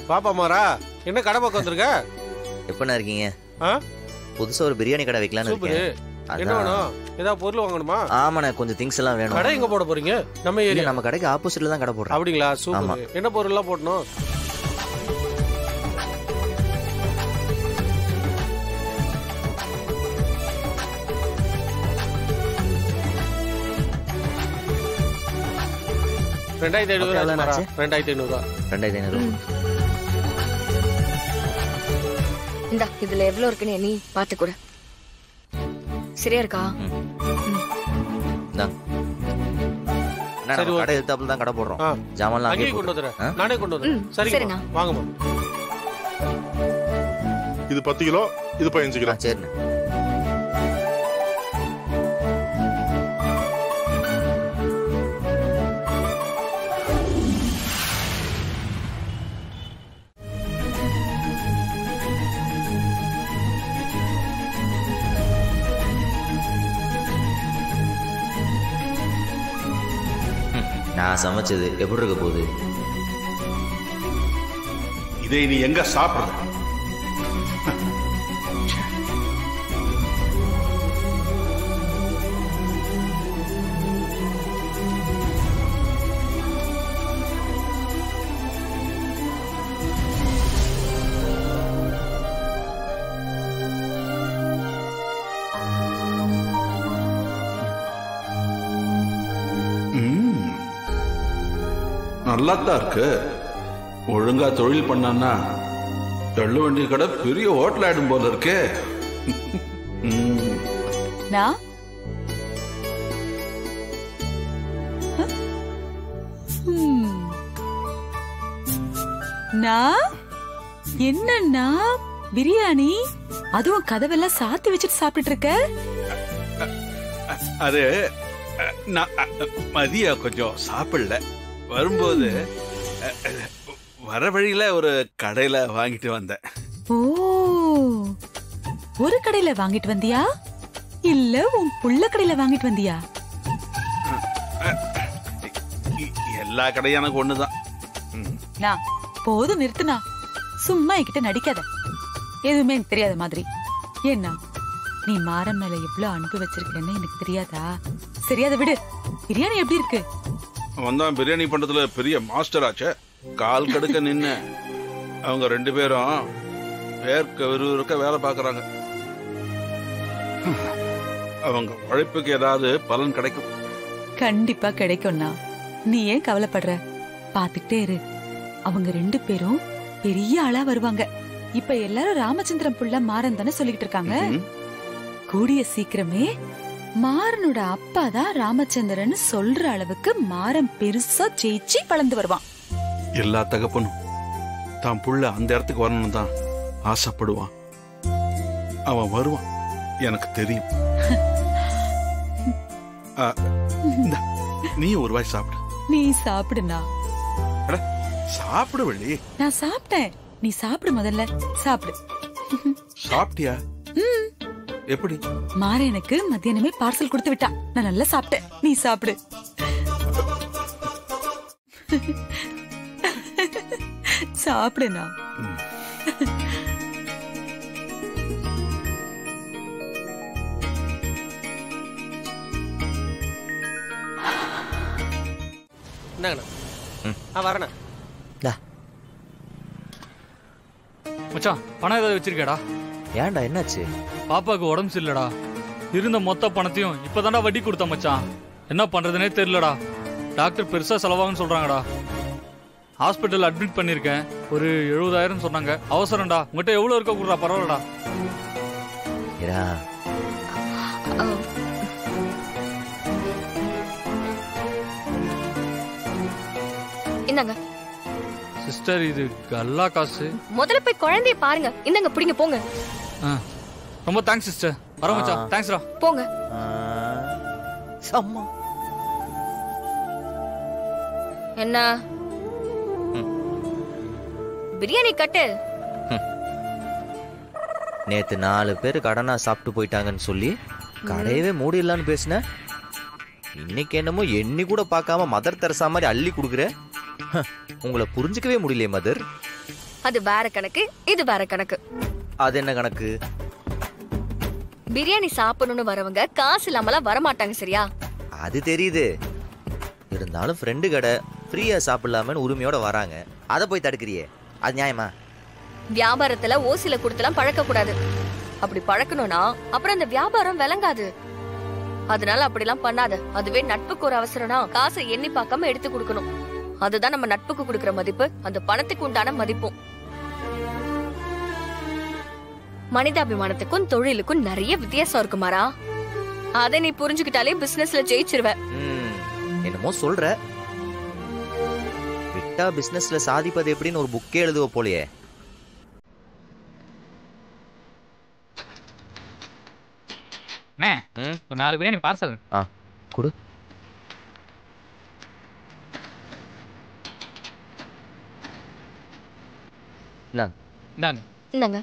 பாப்பா மாறா என்ன கடை பக்கம் வந்திருக்க? எப்பண்ணா இருக்கீங்க? புதுசா ஒரு பிரியாணி கடை வைக்கலாம்னு இருக்கேன். என்ன வேணும்? ஏதாவது பொருள் வாங்கணுமா? ஆமாண்ணா, கொஞ்சம் திங்ஸ் எல்லாம் வேணும். கடை எங்க போட போறீங்க? நம்ம ஏரியா. நம்ம கடைக்கு ஆப்போசிட்ல தான் கடை போடுறோம். அப்படிங்களா? சூப்பர். என்ன பொருள் எல்லாம் போடணும்? இந்தா இதுல எவ்வளவு இருக்குன்னு நீ பாத்து கூட. சரியா இருக்கா? கடை எடுத்தாப்புல தான் கடை போடுறோம். ஜாமான்லாம் அங்கேயே கொண்டு வந்துறேன். நானே கொண்டு வந்துறேன். சரிங்க, வாங்கம்மா. இது 10 கிலோ, இது 15 கிலோ. சரிண்ணே. நான் சமைச்சது எப்படி இருக்க போகுது? இதை நீ எங்க சாப்பிடுற? நல்லாத்தான் இருக்கு. ஒழுங்கா தொழில் பண்ணா தள்ளு வண்டி கடை பெரிய ஹோட்டல் ஆயிடும் போல இருக்கு. என்னன்னா பிரியாணி அதுவும் கதவெல்லாம் சாத்தி வச்சுட்டு சாப்பிட்டு இருக்க? அது மதிய கொஞ்சம் சாப்பிடல, வரும்போது வர வழியில ஒரு கடையில வாங்கிட்டு வந்தேன். ஓ, ஒரு கடையில வாங்கிட்டு வந்தியா இல்ல உன் புள்ள கடையில வாங்கிட்டு வந்தியா? எல்லா கடையும் எனக்கு ஒண்ணுதான். போதும் நிறுத்துனா, சும்மா என்கிட்ட நடிக்காத. எதுவுமே எனக்கு தெரியாத மாதிரி. ஏன்னா நீ மாறன் மேல எவ்வளவு அனுப்பி வச்சிருக்கேன்னு எனக்கு தெரியாதா? சரியாத விடு. பிரியாணி எப்படி இருக்கு? வந்தான் பிரியாணி பண்றதுல பெரிய மாஸ்டர் ஆச்சே. கால் கடுக்க நின்னு அவங்க 2 பேரும் வேர்க்க விறுவிறுக்க வேலை பாக்குறாங்க. அவங்க உழைப்புக்கு ஏதாவது பலன் கிடைக்கும். கண்டிப்பா கிடைக்கும்னா நீ ஏன் கவலைப்படுற? பாத்துக்கிட்டே இரு. அவங்க 2 பேரும் பெரிய ஆளா வருவாங்க. இப்ப எல்லாரும் ராமச்சந்திரன் புள்ள மாறன் தானே சொல்லிக்கிட்டு இருக்காங்க. கூடிய சீக்கிரமே மாறனோட அப்பா தான் ராமச்சந்திரன் சொல்ற அளவுக்கு மாறன் பெருசா ஜெயிச்சு வளர்ந்து வருவான். எல்லா தகப்பனும் தான் புள்ள அந்த இடத்துக்கு வரணும் தான் ஆசைப்படுவான். அவன் வருவான், எனக்கு தெரியும். நீ ஒரு வாய் சாப்பிடு. நீ சாப்பிடுனா? சாப்பிடு வள்ளி. நான் சாப்பிட்டேன், நீ சாப்பிடு. முதல்ல சாப்பிடு. சாப்பிட்டியா? எப்படி? மாற எனக்கு மத்தியானமே பார்சல் கொடுத்து விட்டா. நான் நல்லா சாப்பிட்டேன், நீ சாப்பிடு. சாப்பிடுனா? வரேன். மச்சான், பணம் ஏதாவது வச்சிருக்கேடா? ஏன்டா, என்னாச்சு? பாப்பாக்கு உடம்பு சரியில்லடா. இருந்த மொத்த பணத்தையும் இப்பதான்டா வட்டி கொடுத்த மச்சான். என்ன பண்றதுனே தெரியலடா. டாக்டர் பெருசா செலவாகுன்னு சொல்றாங்கடா. ஹாஸ்பிட்டல் அட்மிட் பண்ணிருக்கேன். ஒரு 70,000 சொன்னாங்க. அவசரம்டா. உங்ககிட்ட எவ்வளவு இருக்க கூடா? பரவாயில்லடா. இந்தாங்க சிஸ்டர், இது கல்லா காசு. முதல்ல போய் குழந்தைய பாருங்க. இந்தாங்க பிடிங்க, போங்க. ரொம்ப தேங்க்ஸ் சிஸ்டர். வர மச்சான். தேங்க்ஸ்டா. போங்க. சம்மா என்ன பிரியாணி கட்டு? நேத்து 4 பேர் கடனா சாப்பிட்டு போயிட்டாங்கன்னு சொல்லி கடையவே மூடிடலான்னு பேசின. இன்னைக்கு என்னமோ எண்ணி கூட பார்க்காம மதர் தெரசா மாதிரி அள்ளி கொடுக்குற. உங்களை புரிஞ்சுக்கவே முடியலையே மதர். அது வேற கணக்கு, இது வேற கணக்கு. அது என்ன கணக்கு? பிரியாணி சாப்பிடணும்னு வரவங்க காசு இல்லாமலாம் வரமாட்டாங்க, சரியா? அது தெரியுது. இருந்தாலும் ஃப்ரெண்டு கடை ஃப்ரீயா சாப்பிடலாமன்னு உரிமையோட வராங்க. அதை போய் தடுக்கிறியே, அது நியாயமா? வியாபாரத்துல ஓசில கொடுத்தலாம் பழக்க கூடாது. அப்படி பழக்கணும்னா அப்புறம் அந்த வியாபாரம் விளங்காது. அதனால அப்படிலாம் பண்ணாத. அதுவே நட்புக்கு ஒரு அவசரம்னா காசை எண்ணி பார்க்காம எடுத்து கொடுக்கணும். அதுதான் நம்ம நட்புக்கு கொடுக்கற மதிப்பு, அந்த பணத்துக்கு உண்டான மதிப்பும். மனிதாபிமானத்துக்கும் தொழிலுக்கும் நிறைய வித்தியாசம் இருக்குமாரா. அதை நீ புரிஞ்சுக்கிட்டாலே பிசினஸ்ல ஜெயிச்சிருவ. என்னமோ சொல்ற. விட்டா பிசினஸ்ல சாதிப்பது எப்படின்னு ஒரு புக்கே எழுதுவ போலயே. ஒரு 4 பிரியாணி பார்சல். கொடு. இந்தாங்க. இந்தாங்க.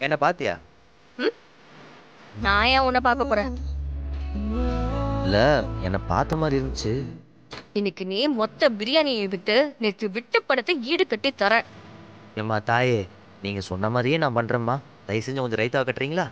என்ன பாத்தியா? நான் ஏன் உன்னை பார்க்க போறேன்? இல்ல, என்ன பார்த்த மாதிரி இருந்துச்சு. இன்னைக்கு நீ மொத்த பிரியாணியை விட்டு நேற்று விட்டு படத்தை ஈடு கட்டி தர. ஏம்மா தாயே, நீங்க சொன்ன மாதிரியே நான் பண்றேம்மா. தயவு செஞ்சு கொஞ்சம் ரைத்தா கட்டுறீங்களா?